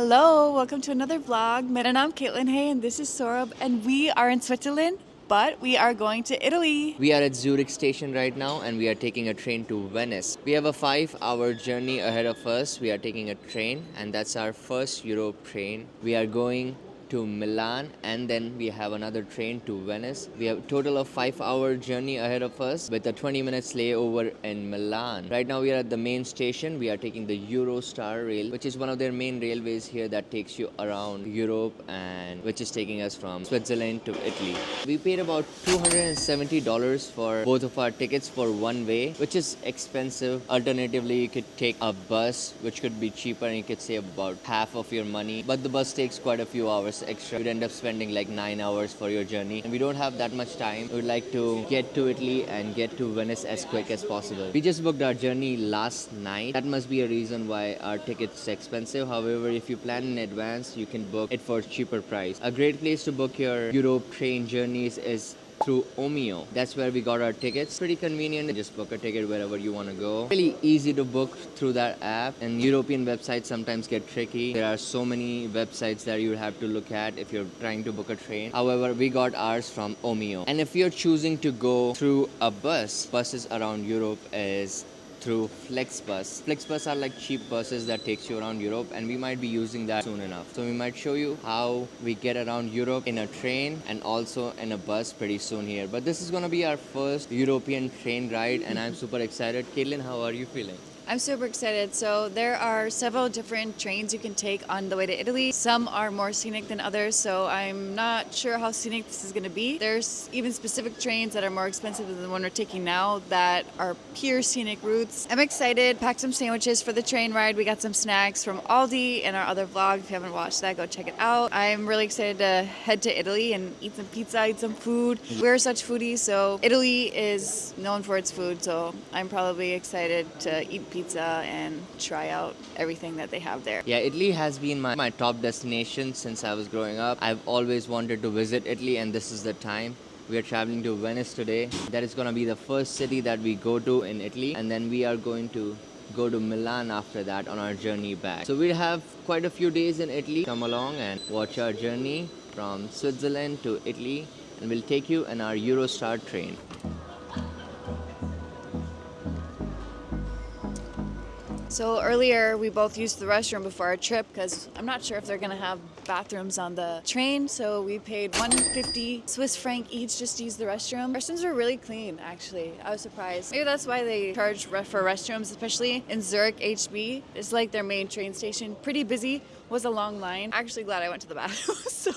Hello, welcome to another vlog. मेरा नाम Caitlin है and this is Sourabh and we are in Switzerland, but we are going to Italy. We are at Zurich station right now and we are taking a train to Venice. We have a 5-hour journey ahead of us. We are taking a train and that's our first Europe train. We are going to Milan and then we have another train to Venice. We have a total of 5-hour journey ahead of us with a 20 minutes layover in Milan. Right now we are at the main station. We are taking the Eurostar rail, which is one of their main railways here that takes you around Europe and which is taking us from Switzerland to Italy. We paid about $270 for both of our tickets for one way, which is expensive. Alternatively, you could take a bus, which could be cheaper and you could save about half of your money. But the bus takes quite a few hours extra. You'd end up spending like 9 hours for your journey. And we don't have that much time. We would like to get to Italy and get to Venice as quick as possible. We just booked our journey last night. That must be a reason why our ticket's expensive. However, if you plan in advance, you can book it for a cheaper price. A great place to book your Europe train journeys is through Omio. That's where we got our tickets. Pretty convenient. Just book a ticket wherever you want to go. Really easy to book through that app. And European websites sometimes get tricky. There are so many websites that you have to look at if you're trying to book a train. However, we got ours from Omio. And if you're choosing to go through a bus, buses around Europe is through Flexbus. Flexbus are like cheap buses that takes you around Europe and we might be using that soon enough. So we might show you how we get around Europe in a train and also in a bus pretty soon here. But this is going to be our first European train ride and I'm super excited. Caitlin, how are you feeling? I'm super excited. So there are several different trains you can take on the way to Italy. Some are more scenic than others, so I'm not sure how scenic this is going to be. There's even specific trains that are more expensive than the one we're taking now that are pure scenic routes. I'm excited. Packed some sandwiches for the train ride. We got some snacks from Aldi in our other vlog. If you haven't watched that, go check it out. I'm really excited to head to Italy and eat some pizza, eat some food. We're such foodies, so Italy is known for its food, so I'm probably excited to eat pizza and try out everything that they have there. Yeah, Italy has been my top destination since I was growing up. I've always wanted to visit Italy and this is the time. We are traveling to Venice today. That is going to be the first city that we go to in Italy and then we are going to go to Milan after that on our journey back. So we'll have quite a few days in Italy. Come along and watch our journey from Switzerland to Italy and we'll take you in our Eurostar train. So earlier we both used the restroom before our trip because I'm not sure if they're gonna have bathrooms on the train. So we paid 150 Swiss franc each just to use the restroom. Restrooms were really clean, actually. I was surprised. Maybe that's why they charge for restrooms, especially in Zurich HB. It's like their main train station. Pretty busy. Was a long line. Actually glad I went to the bathroom. So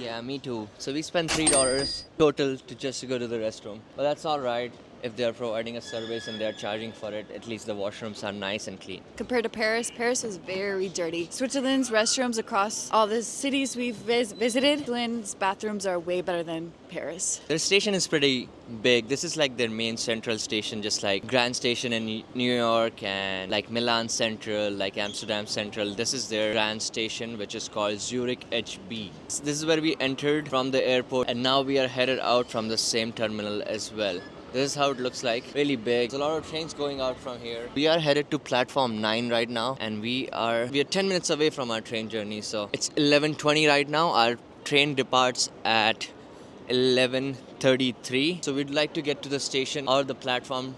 yeah, me too. So we spent $3 total to just go to the restroom. But that's all right. If they're providing a service and they're charging for it, at least the washrooms are nice and clean. Compared to Paris, Paris was very dirty. Switzerland's restrooms across all the cities we've visited, Switzerland's bathrooms are way better than Paris. Their station is pretty big. This is like their main central station, just like Grand Station in New York and like Milan Centrale, like Amsterdam Central. This is their Grand Station, which is called Zurich HB. This is where we entered from the airport and now we are headed out from the same terminal as well. This is how it looks like. Really big. There's a lot of trains going out from here. We are headed to platform 9 right now and we are 10 minutes away from our train journey. So it's 11:20 right now. Our train departs at 11:33. So we'd like to get to the station or the platform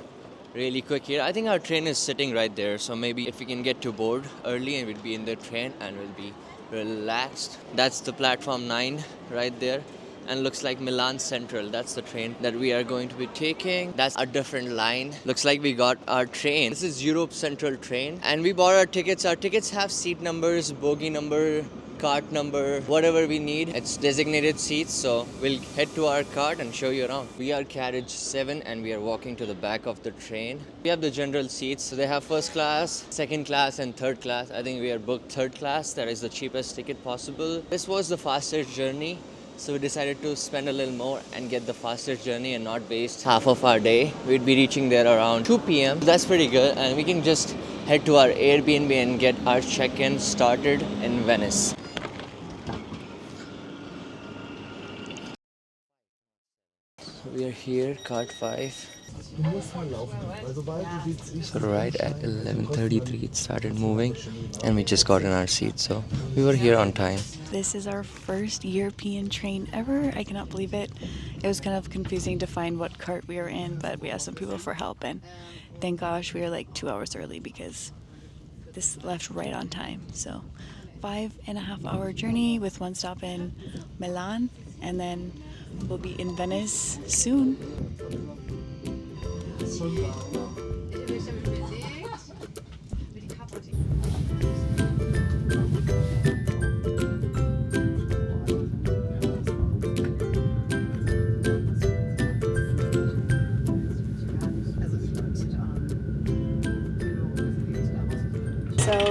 really quick here. I think our train is sitting right there. So maybe if we can get to board early and we'll be in the train and we'll be relaxed. That's the platform 9 right there. And looks like Milan Centrale. That's the train that we are going to be taking. That's a different line. Looks like we got our train. This is Europe Central train. And we bought our tickets. Our tickets have seat numbers, bogie number, cart number, whatever we need. It's designated seats. So we'll head to our cart and show you around. We are carriage 7 and we are walking to the back of the train. We have the general seats. So they have first class, second class and third class. I think we are booked third class. That is the cheapest ticket possible. This was the fastest journey. So we decided to spend a little more and get the fastest journey and not waste half of our day. We'd be reaching there around 2 p.m. That's pretty good and we can just head to our Airbnb and get our check-in started in Venice. We are here, cart 5. So right at 11:33 it started moving and we just got in our seat, so we were here on time. This is our first European train ever. I cannot believe it. It was kind of confusing to find what cart we were in, but we asked some people for help, and thank gosh we were like 2 hours early because this left right on time. So 5.5 hour journey with one stop in Milan, and then we'll be in Venice soon. So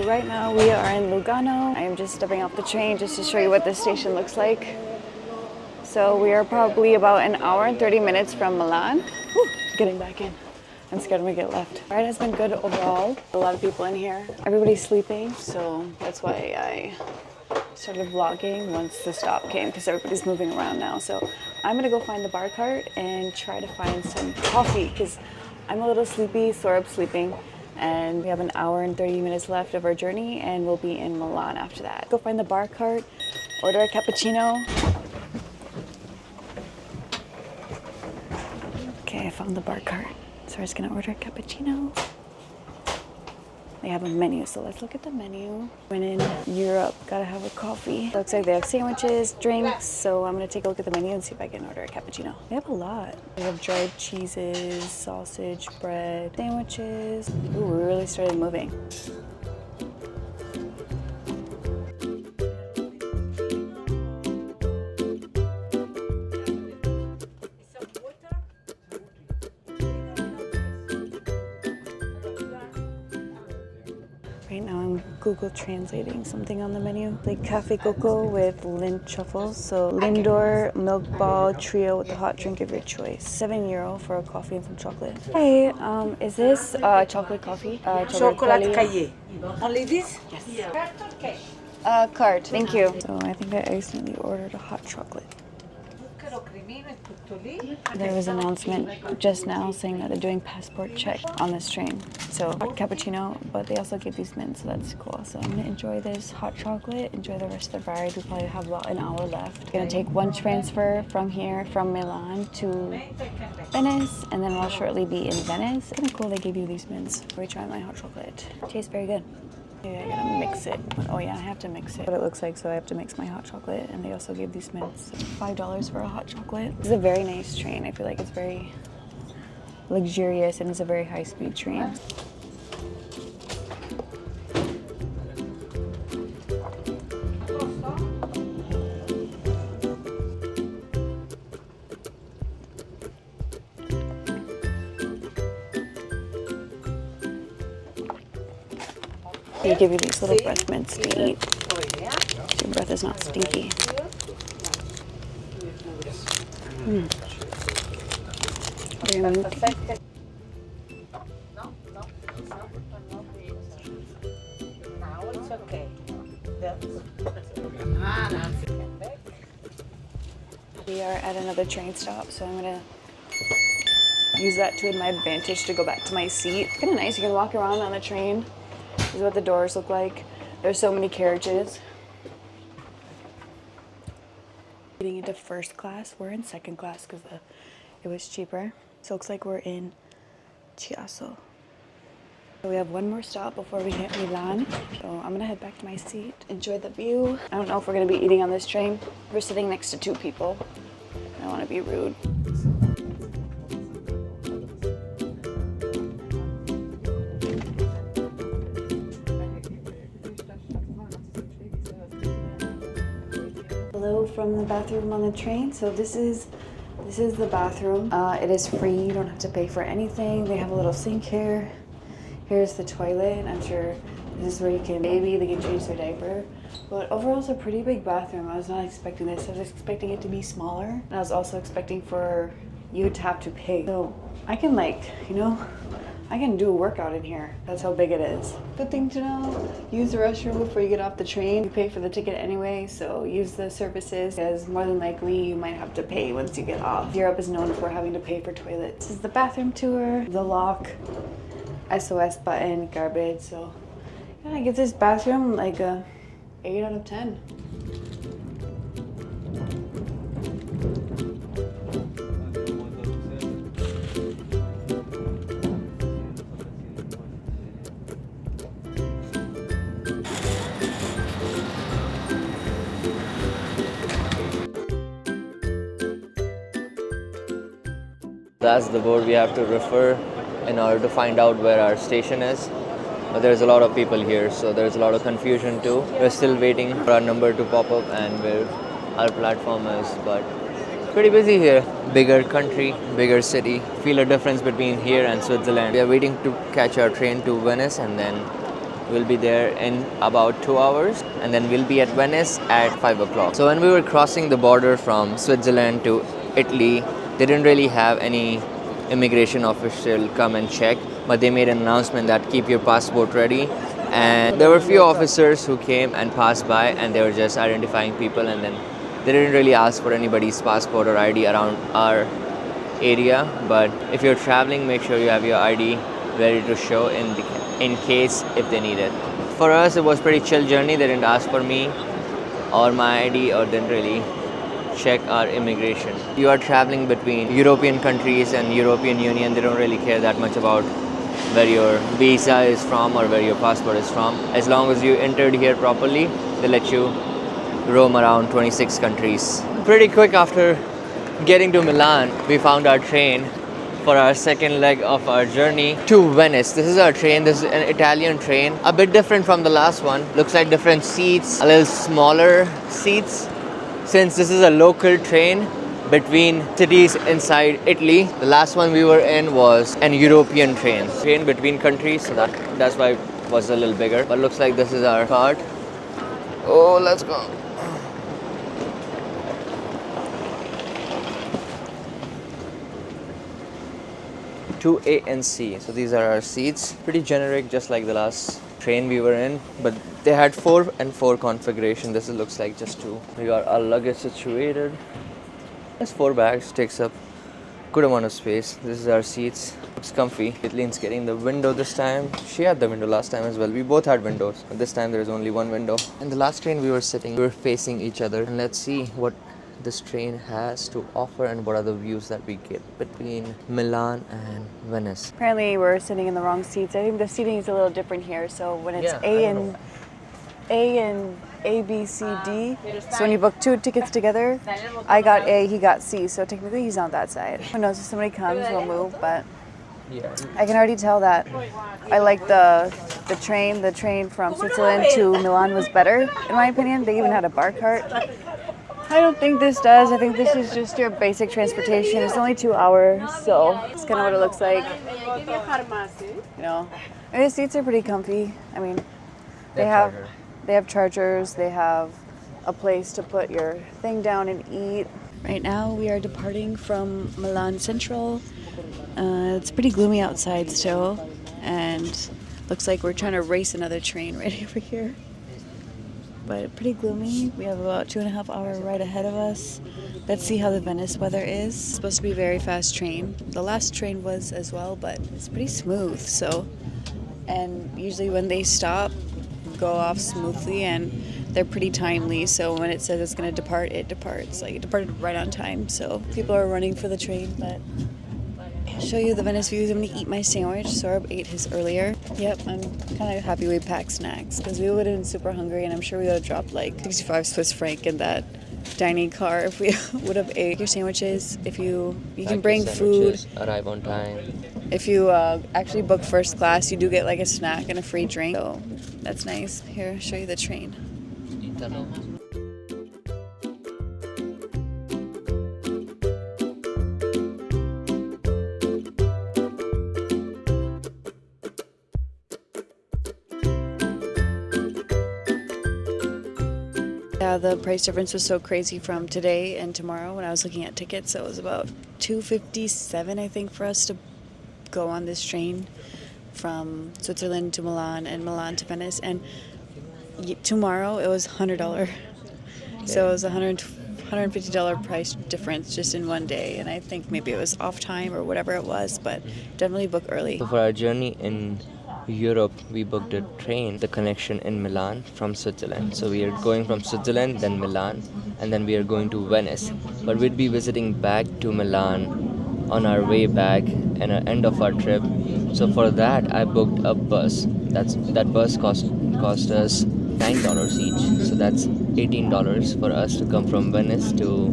right now we are in Lugano. I am just stepping off the train just to show you what this station looks like. So we are probably about an hour and 30 minutes from Milan. Whew, getting back in. I'm scared we get left. Ride has been good overall. A lot of people in here. Everybody's sleeping, so that's why I started vlogging once the stop came, because everybody's moving around now. So I'm gonna go find the bar cart and try to find some coffee, because I'm a little sleepy, Sourabh's sleeping, and we have an hour and 30 minutes left of our journey, and we'll be in Milan after that. Go find the bar cart, order a cappuccino. Okay, I found the bar cart. So we're just gonna order a cappuccino. They have a menu, so let's look at the menu. When in Europe, gotta have a coffee. Looks like they have sandwiches, drinks, so I'm gonna take a look at the menu and see if I can order a cappuccino. They have a lot. They have dried cheeses, sausage, bread, sandwiches. Ooh, we really started moving. Right now I'm Google translating something on the menu. Like cafe coco with Lindt truffles. So Lindor milk ball trio with the hot drink of your choice. €7 for a coffee and some chocolate. Hey, is this chocolate coffee? Chocolate cahier. Only this? Yes. Cart, thank you. So I think I accidentally ordered a hot chocolate. There was an announcement just now saying that they're doing passport check on this train. So hot cappuccino, but they also give these mints, so that's cool. So I'm gonna enjoy this hot chocolate, enjoy the rest of the ride. We probably have about an hour left. Gonna take one transfer from here, from Milan to Venice, and then I'll shortly be in Venice. Kind of cool they give you these mints. Retry my hot chocolate. Tastes very good. Maybe I gotta mix it. Oh yeah, I have to mix it. What it looks like, so I have to mix my hot chocolate, and they also give these mints. $5 for a hot chocolate. This is a very nice train. I feel like it's very luxurious, and it's a very high-speed train. They give you these little breath mints to eat, so your breath is not stinky. Very minty. Now it's okay. We are at another train stop, so I'm gonna use that to my advantage to go back to my seat. It's kind of nice. You can walk around on the train. This is what the doors look like. There's so many carriages. Getting into first class. We're in second class because it was cheaper. So it looks like we're in Chiasso. So we have one more stop before we hit Milan. So I'm gonna head back to my seat, enjoy the view. I don't know if we're gonna be eating on this train. We're sitting next to two people. I don't wanna be rude. Hello from the bathroom on the train. So this is the bathroom. It is free. You don't have to pay for anything. They have a little sink here. Here's the toilet. I'm sure this is where you can baby. They can change their diaper. But overall, it's a pretty big bathroom. I was not expecting this. I was expecting it to be smaller. And I was also expecting for you to have to pay. So I can I can do a workout in here. That's how big it is. Good thing to know. Use the restroom before you get off the train. You pay for the ticket anyway, so use the services because more than likely you might have to pay once you get off. Europe is known for having to pay for toilets. This is the bathroom tour, the lock, SOS button, garbage. So yeah, I give this bathroom like a 8 out of 10. That's the board we have to refer in order to find out where our station is. But there's a lot of people here, so there's a lot of confusion too. We're still waiting for our number to pop up and where our platform is, but pretty busy here. Bigger country, bigger city. Feel a difference between here and Switzerland. We are waiting to catch our train to Venice and then we'll be there in about 2 hours and then we'll be at Venice at 5 o'clock. So when we were crossing the border from Switzerland to Italy, they didn't really have any immigration official come and check, but they made an announcement that keep your passport ready. And there were a few officers who came and passed by and they were just identifying people and then they didn't really ask for anybody's passport or ID around our area. But if you're traveling, make sure you have your ID ready to show in case if they need it. For us, it was pretty chill journey. They didn't ask for me or my ID or didn't really check our immigration. You are traveling between European countries and European Union. They don't really care that much about where your visa is from or where your passport is from. As long as you entered here properly, they let you roam around 26 countries. Pretty quick after getting to Milan, we found our train for our second leg of our journey to Venice. This is our train. This is an Italian train. A bit different from the last one. Looks like different seats, a little smaller seats. Since this is a local train between cities inside Italy, the last one we were in was an European train between countries, so that's why it was a little bigger. But looks like this is our cart. Oh, let's go. To A and C. So these are our seats. Pretty generic, just like the last train we were in, but they had 4 and 4 configuration. This looks like just 2. We got our luggage situated. There's 4 bags, takes up good amount of space. This is our seats. Looks comfy. Kathleen's getting the window this time. She had the window last time as well. We both had windows, but this time there's only one window. And the last train we were sitting, we were facing each other. And let's see what this train has to offer and what are the views that we get between Milan and Venice. Apparently we're sitting in the wrong seats. I think the seating is a little different here. So when it's A and B, C, D. So when you book 2 tickets together, I got A, he got C. So technically he's on that side. Who knows, if somebody comes, we'll move. But Yeah. I can already tell that I like the train. The train from Switzerland to Milan was better, in my opinion. They even had a bar cart. I don't think this does. I think this is just your basic transportation. It's only 2 hours, so it's kind of what it looks like. You know, and the seats are pretty comfy. I mean, they have chargers. They have a place to put your thing down and eat. Right now, we are departing from Milan Centrale. It's pretty gloomy outside still, and looks like we're trying to race another train right over here. But pretty gloomy. We have about 2.5 hour ride ahead of us. Let's see how the Venice weather is. It's supposed to be a very fast train. The last train was as well, but it's pretty smooth. And usually when they stop, go off smoothly, and they're pretty timely. So when it says it's going to depart, it departs. Like, it departed right on time. So people are running for the train, but I'll show you the Venice views. I'm going to eat my sandwich. Sourabh ate his earlier. Yep, I'm kind of happy we packed snacks because we would have been super hungry, and I'm sure we would have dropped like 65 Swiss franc in that dining car if we would have ate your sandwiches. If you can bring food. Arrive on time. If you actually book first class, you do get like a snack and a free drink. So that's nice. Here, I'll show you the train. Yeah, the price difference was so crazy from today and tomorrow when I was looking at tickets. So it was about $257, I think, for us to go on this train. from Switzerland to Milan and Milan to Venice, and tomorrow it was $100. So it was $150 price difference just in one day, and I think maybe it was off time or whatever it was, but definitely book early. So for our journey in Europe, we booked a train, the connection in Milan from Switzerland. So we are going from Switzerland, then Milan, and then we are going to Venice. But we'd be visiting back to Milan on our way back and at the end of our trip. So for that, I booked a bus. That bus cost us $9 each. So that's $18 for us to come from Venice to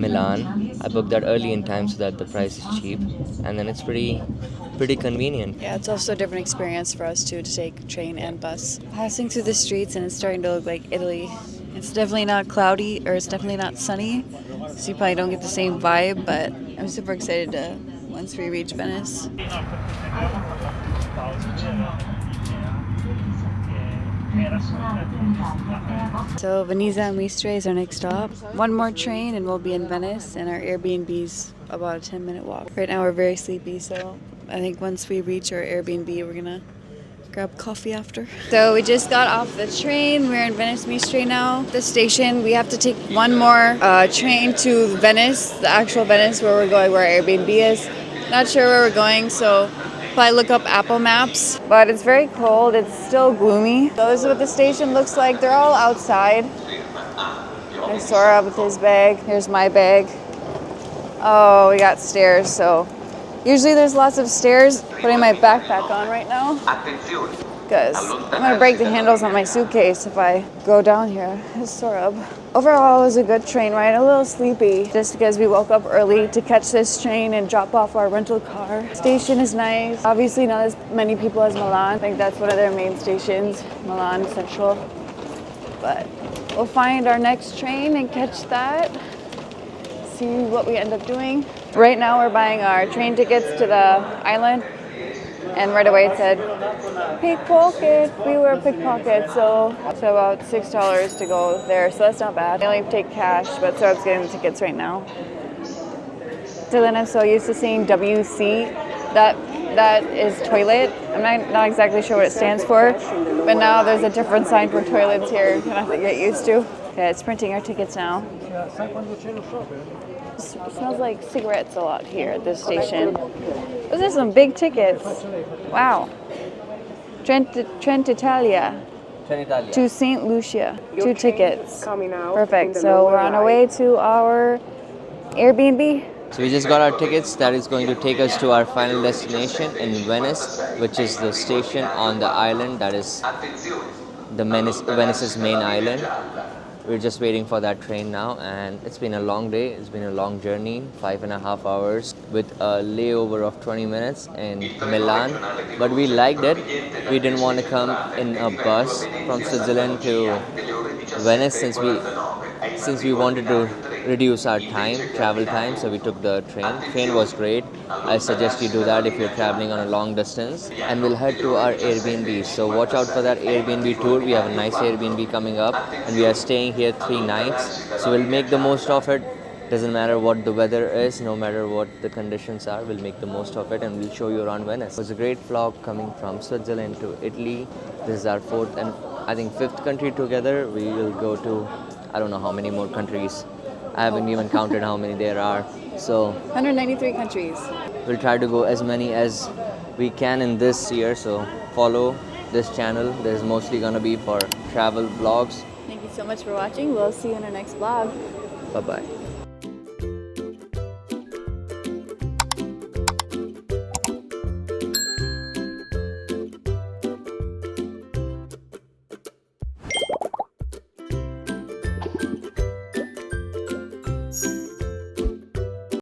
Milan. I booked that early in time so that the price is cheap, and then it's pretty convenient. Yeah, it's also a different experience for us too, to take train and bus. Passing through the streets and it's starting to look like Italy. It's definitely not cloudy, or it's definitely not sunny, so you probably don't get the same vibe, but I'm super excited to once we reach Venice. So Venice Mestre is our next stop. One more train and we'll be in Venice, and our Airbnb's about a 10-minute walk. Right now we're very sleepy, so I think once we reach our Airbnb we're gonna grab coffee after. So we just got off the train. We're in Venice Mestre now. The station, we have to take one more train to Venice, the actual Venice where we're going, where our Airbnb is. Not sure where we're going, so probably look up Apple Maps. But it's very cold. It's still gloomy. So this is what the station looks like. They're all outside. There's Sourabh with his bag. Here's my bag. Oh, we got stairs, so usually there's lots of stairs. Putting my backpack on right now because I'm gonna break the handles on my suitcase if I go down here. It's Sourabh. Overall, it was a good train ride. A little sleepy just because we woke up early to catch this train and drop off our rental car. Station is nice. Obviously not as many people as Milan. I think that's one of their main stations, Milan Centrale. But we'll find our next train and catch that. See what we end up doing. Right now we're buying our train tickets to the island, and right away it said pickpocket. We were pickpocket, so it's about $6 to go there, so that's not bad. I only take cash, but Sourabh's getting the tickets right now. So then I'm so used to seeing WC. That is toilet. I'm not exactly sure what it stands for, but now there's a different sign for toilets here. I'm gonna have to get used to. Okay, it's printing our tickets now. It smells like cigarettes a lot here at this station. Those are some big tickets. Wow. Trent Italia to St. Lucia. 2 tickets. Perfect. So we're on our way to our Airbnb. So we just got our tickets. That is going to take us to our final destination in Venice, which is the station on the island that is the Venice's main island. We're just waiting for that train now, and it's been a long day. It's been a long journey, 5.5 hours with a layover of 20 minutes in Milan. But we liked it. We didn't want to come in a bus from Switzerland to Venice since we wanted to reduce our travel time, so we took the train. Train was great. I suggest you do that if you're traveling on a long distance. And we'll head to our Airbnb, so watch out for that Airbnb tour. We have a nice Airbnb coming up, and we are staying here 3 nights, so we'll make the most of it. Doesn't matter what the weather is, no matter what the conditions are, we'll make the most of it, and we'll show you around Venice. It was a great vlog coming from Switzerland to Italy. This is our 4th and I think 5th country together. We will go to, I don't know how many more countries. I haven't even counted how many there are. So 193 countries. We'll try to go as many as we can in this year. So follow this channel. There's mostly gonna be for travel vlogs. Thank you so much for watching. We'll see you in our next vlog. Bye bye.